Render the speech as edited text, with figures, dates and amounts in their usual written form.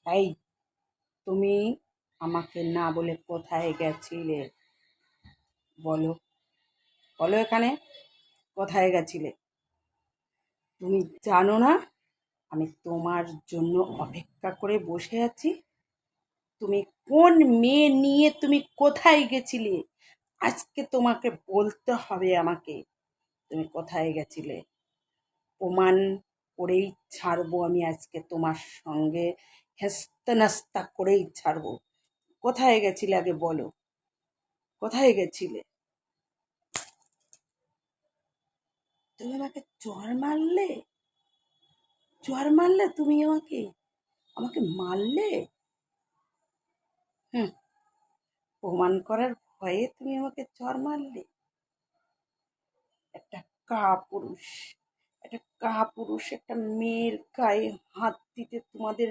এই, তুমি আমাকে না বলে কোথায় গেছিলে? বলো, বলো এখানে কোথায় গেছিলে? তুমি জানো না আমি তোমার জন্য অপেক্ষা করে বসে আছি? তুমি কোন মেয়ে নিয়ে তুমি কোথায় গেছিলে? আজকে তোমাকে বলতে হবে আমাকে, তুমি কোথায় গেছিলে। প্রমাণ করেই ছাড়বো আমি আজকে, তোমার সঙ্গে হেস্তা নাস্তা করেই ছাড়বো। কোথায় গেছিলে আগে বলো, কোথায় গেছিলে? তুমি আমাকে চড় মারলে, চড় মারলে তুমি আমাকে, আমাকে মারলে। হুম, প্রমাণ করার ভয়ে তুমি আমাকে চড় মারলে। একটা কাপুরুষ, একটা কাপুরুষ একটা মেয়ের গায়ে হাত দিতে তোমাদের